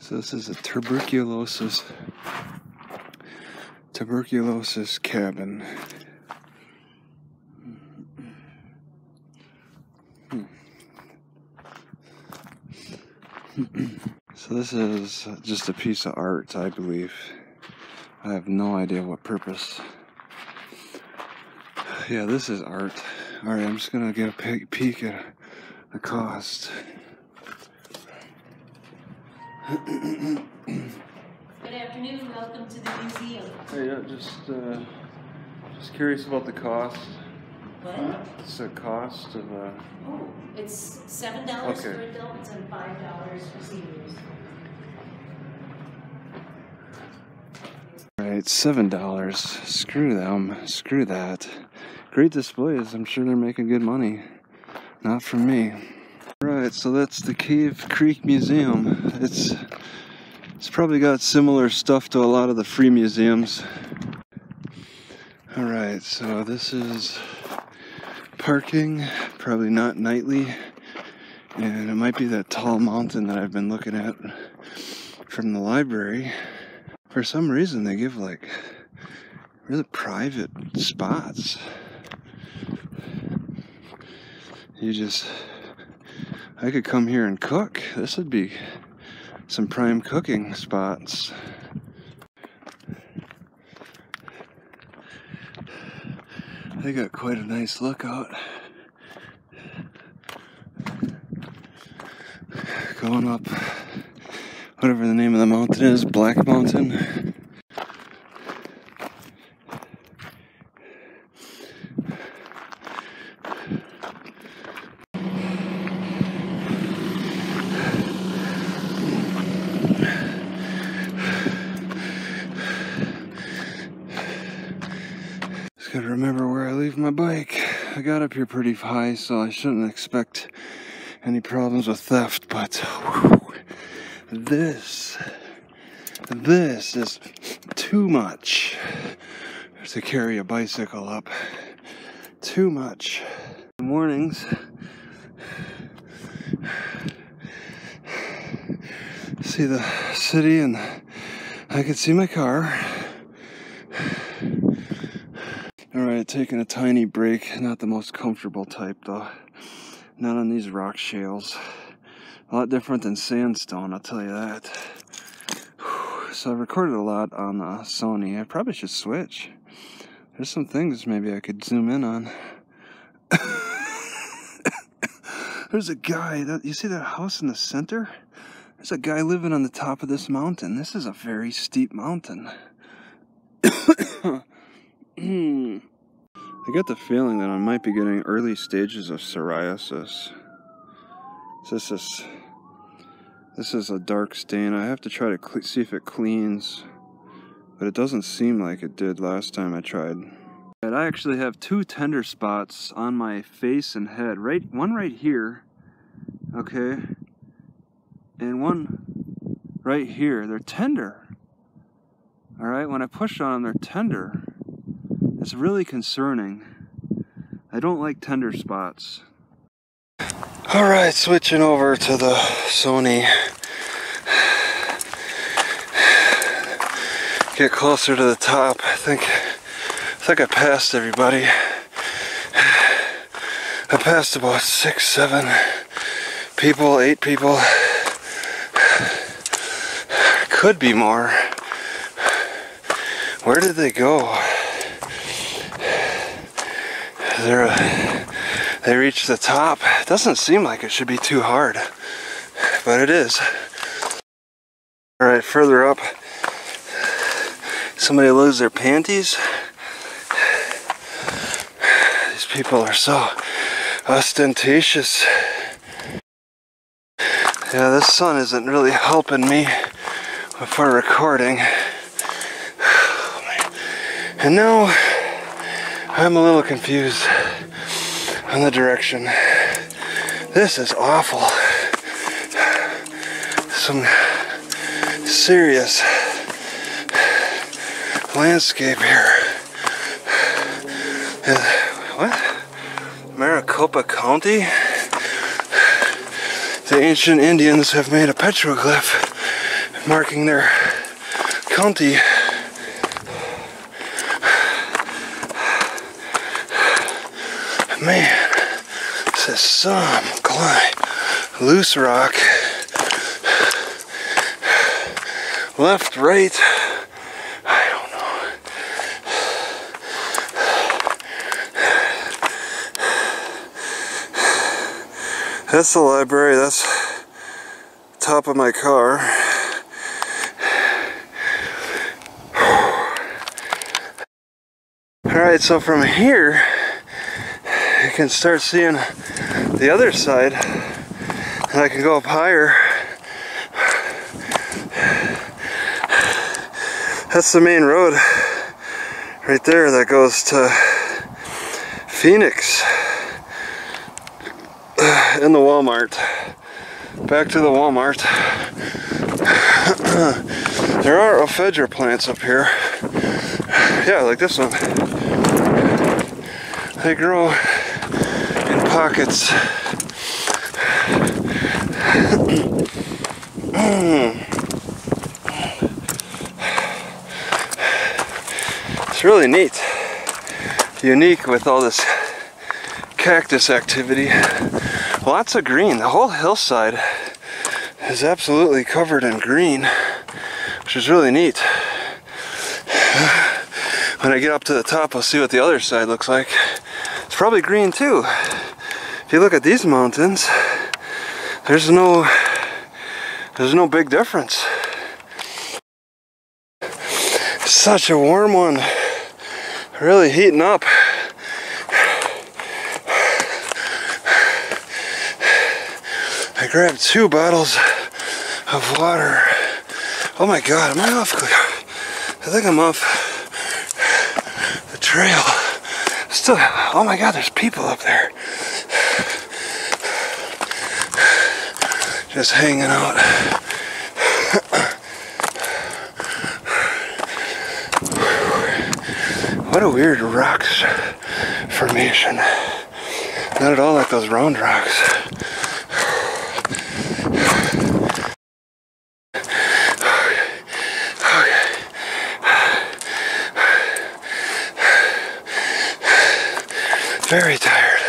So this is a tuberculosis cabin. So this is just a piece of art, I believe. I have no idea what purpose. Yeah, this is art. Alright, I'm just gonna get a peek at the cost. Good afternoon, welcome to the museum. Hey, just curious about the cost. What? It's the cost of Oh, it's $7 for adults and $5 for seniors. Alright, $7. Screw them. Screw that. Great displays. I'm sure they're making good money. Not from me. Right, so that's the Cave Creek Museum. It's probably got similar stuff to a lot of the free museums. Alright, so this is parking, probably not nightly, and it might be that tall mountain that I've been looking at from the library. For some reason they give like really private spots. I could come here and cook. This would be some prime cooking spots. They got quite a nice lookout. Going up, whatever the name of the mountain is, Black Mountain. Just gotta remember where I leave my bike. I got up here pretty high, so I shouldn't expect any problems with theft, but whew, this is too much to carry a bicycle up. Too much. In the mornings, see the city and I can see my car. Alright, taking a tiny break. Not the most comfortable type though. Not on these rock shales. A lot different than sandstone, I'll tell you that. So I recorded a lot on Sony. I probably should switch. There's some things maybe I could zoom in on. There's a guy, you see that house in the center? There's a guy living on the top of this mountain. This is a very steep mountain. I get the feeling that I might be getting early stages of psoriasis. This is a dark stain. I have to try to see if it cleans, but it doesn't seem like it did last time I tried. And I actually have two tender spots on my face and head. One right here, okay, and one right here. They're tender. All right, when I push on them, they're tender. It's really concerning. I don't like tender spots. Alright, switching over to the Sony. Get closer to the top. I think I passed everybody. I passed about 6, 7 people, 8 people. Could be more. Where did they go? They reached the top. It doesn't seem like it should be too hard, but it is. Alright, further up, somebody lose their panties. These people are so ostentatious. Yeah, this sun isn't really helping me for recording. And now I'm a little confused on the direction. This is awful. Some serious landscape here. What? Maricopa County? The ancient Indians have made a petroglyph marking their county. Man, this is some climb. Loose rock. Left, right. I don't know. That's the library. That's the top of my car. Alright, so from here you can start seeing the other side, and I can go up higher. That's the main road right there that goes to Phoenix in the Walmart. Back to the Walmart. There are ephedra plants up here. Yeah, like this one. They grow in pockets. It's really neat. Unique with all this cactus activity. Lots of green. The whole hillside is absolutely covered in green, which is really neat. When I get up to the top, I'll see what the other side looks like. It's probably green too. If you look at these mountains, there's no big difference. It's such a warm one. Really heating up. I grabbed 2 bottles of water. Oh my God, am I off? I think I'm off the trail. Still, oh my God, there's people up there. Just hanging out. What a weird rock formation. Not at all like those round rocks. Very tired.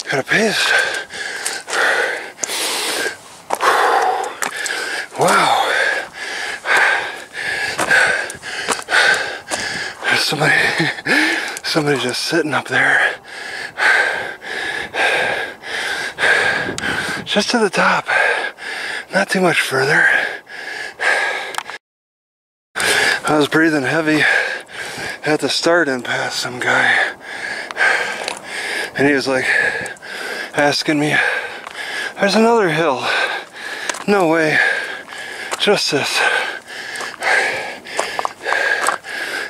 Got a pace. Wow. There's somebody just sitting up there. Just to the top. Not too much further. I was breathing heavy at the start and passed some guy. And he was like asking me, there's another hill. No way. Just this.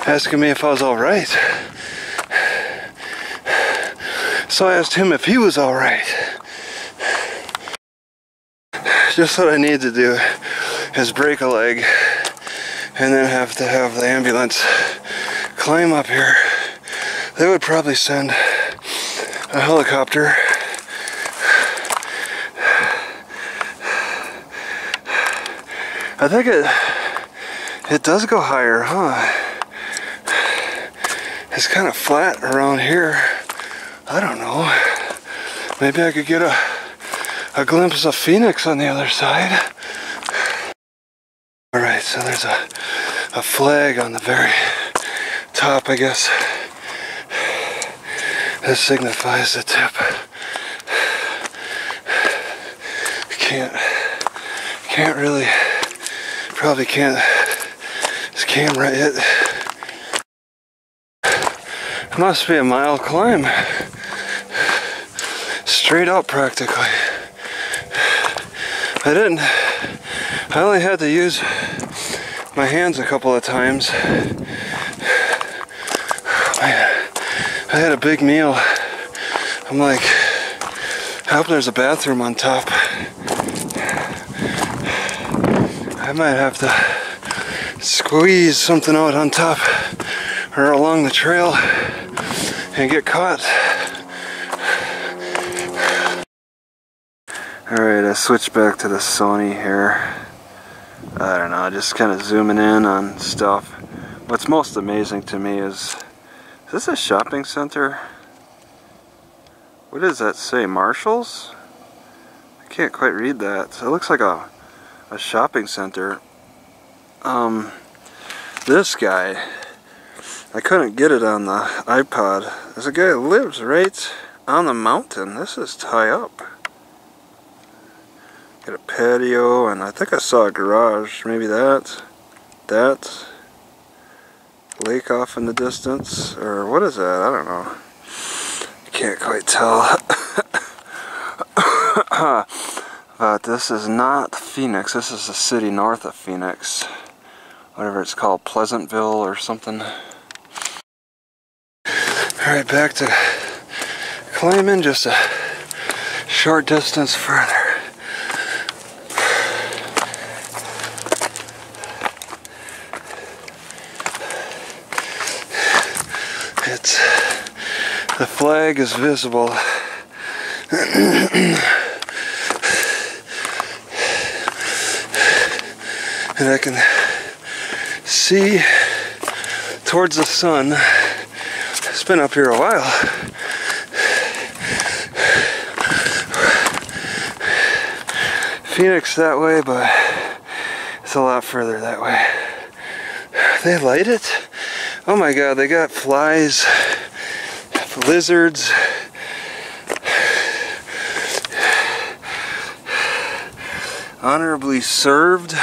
Asking me if I was alright. So I asked him if he was alright. Just what I need to do is break a leg and then have to have the ambulance climb up here. They would probably send a helicopter. I think it does go higher, huh? It's kind of flat around here. I don't know. Maybe I could get a glimpse of Phoenix on the other side. Alright, so there's a flag on the very top, I guess. This signifies the tip. Can't really, probably can't, this camera, it must be a mile climb. Straight up practically. I only had to use my hands a couple of times. I had a big meal. I'm like, I hope there's a bathroom on top. I might have to squeeze something out on top or along the trail and get caught Alright, I switched back to the Sony here. I don't know, just kind of zooming in on stuff. What's most amazing to me is this a shopping center? What does that say? Marshalls? I can't quite read that. It looks like a shopping center. This guy, I couldn't get it on the iPod. There's a guy that lives right on the mountain. This is high up. Got a patio, and I think I saw a garage. Maybe that. Lake off in the distance, or what is that? I don't know. Can't quite tell. But this is not Phoenix. This is a city north of Phoenix. Whatever it's called, Pleasantville or something. Alright, back to climbing just a short distance further. The flag is visible. And I can see towards the sun. It's been up here a while. Phoenix that way, but it's a lot further that way. They light it? Oh my god, they got flies, lizards. Honorably served.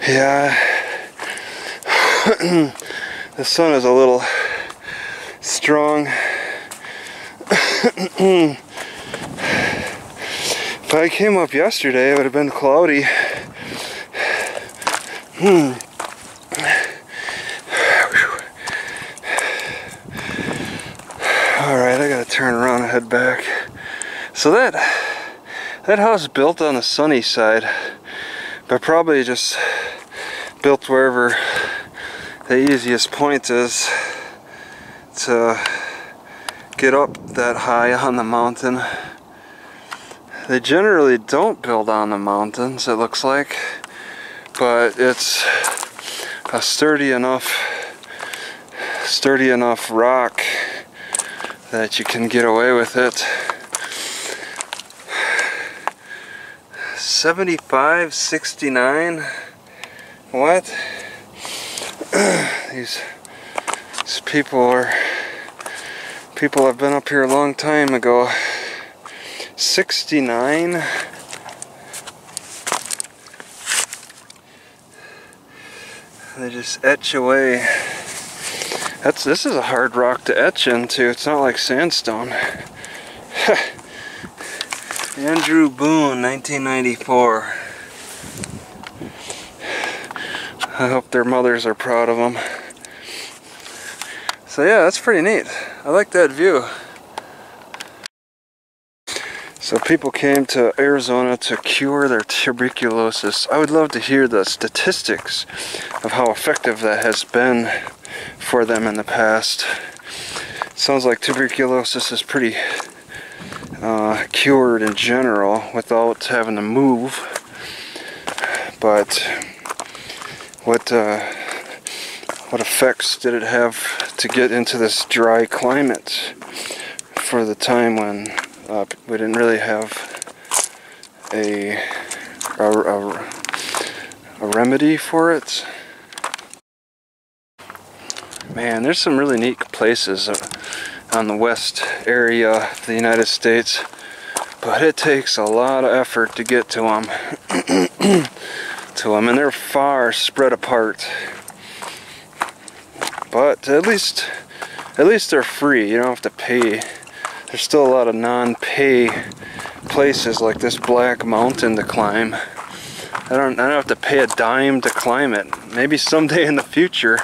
Yeah. The sun is a little strong. If I came up yesterday, it would have been cloudy. Alright, I gotta turn around and head back. So that house built on the sunny side, but probably just built wherever the easiest point is to get up that high on the mountain. They generally don't build on the mountains, it looks like, but it's a sturdy enough rock that you can get away with it. 75, 69. What? These people have been up here a long time ago. 69. They just etch away. This is a hard rock to etch into. It's not like sandstone. Andrew Boone, 1994. I hope their mothers are proud of them. So yeah, that's pretty neat. I like that view. So people came to Arizona to cure their tuberculosis. I would love to hear the statistics of how effective that has been for them in the past. Sounds like tuberculosis is pretty cured in general without having to move. But what effects did it have to get into this dry climate for the time when we didn't really have a remedy for it? Man, there's some really neat places on the west area of the United States, but it takes a lot of effort to get to them. And they're far spread apart. But at least they're free. You don't have to pay. There's still a lot of non-pay places like this Black Mountain to climb. I don't have to pay a dime to climb it. Maybe someday in the future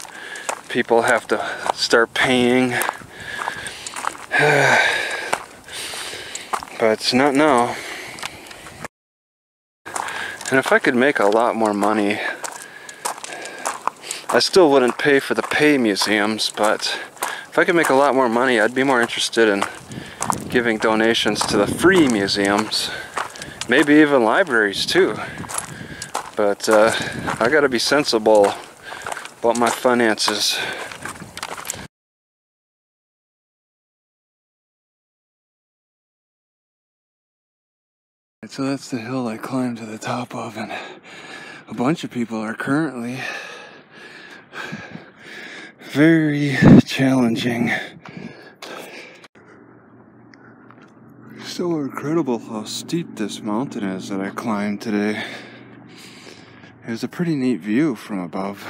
people have to start paying. But it's not now. And if I could make a lot more money, I still wouldn't pay for the pay museums, but If I could make a lot more money, I'd be more interested in giving donations to the free museums, maybe even libraries too. But I gotta be sensible about my finances. So that's the hill I climbed to the top of, and a bunch of people are currently very challenging. So incredible how steep this mountain is that I climbed today. It was a pretty neat view from above.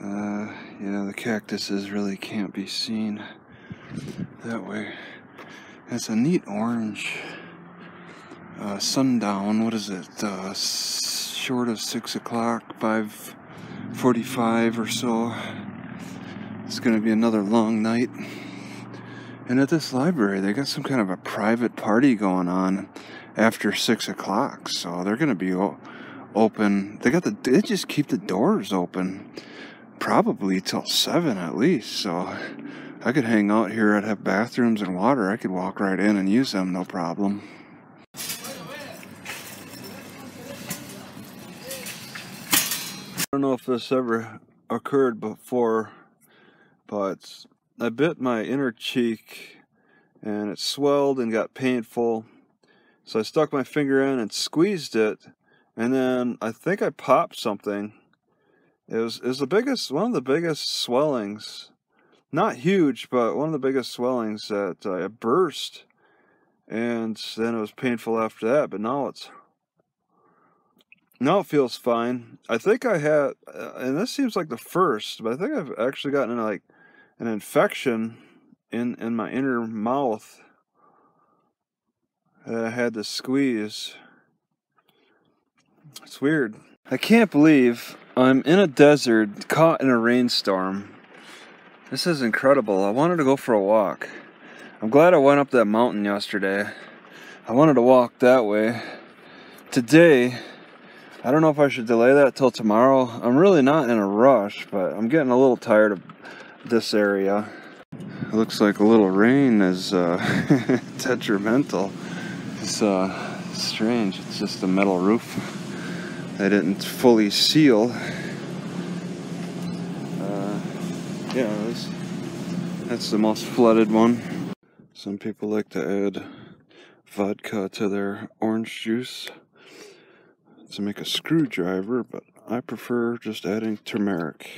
Yeah, the cactuses really can't be seen that way. It's a neat orange sundown. What is it? Short of 6 o'clock, 5:45 or so. It's gonna be another long night. And at this library, they got some kind of a private party going on after 6 o'clock. So they're gonna be open. They just keep the doors open probably till 7 at least. So I could hang out here. I'd have bathrooms and water. I could walk right in and use them, no problem. I don't know if this ever occurred before, but I bit my inner cheek and it swelled and got painful. So I stuck my finger in and squeezed it, and then I think I popped something. It was one of the biggest swellings. Not huge, but one of the biggest swellings that I burst. And then it was painful after that, but now it feels fine. I think I had, and this seems like the first, but I think I've actually gotten like an infection in my inner mouth that I had to squeeze. It's weird. I can't believe I'm in a desert caught in a rainstorm. This is incredible. I wanted to go for a walk. I'm glad I went up that mountain yesterday. I wanted to walk that way. Today, I don't know if I should delay that till tomorrow. I'm really not in a rush, but I'm getting a little tired of this area. It looks like a little rain is detrimental. It's strange. It's just a metal roof. They didn't fully seal. Yeah, that's the most flooded one. Some people like to add vodka to their orange juice to make a screwdriver, but I prefer just adding turmeric.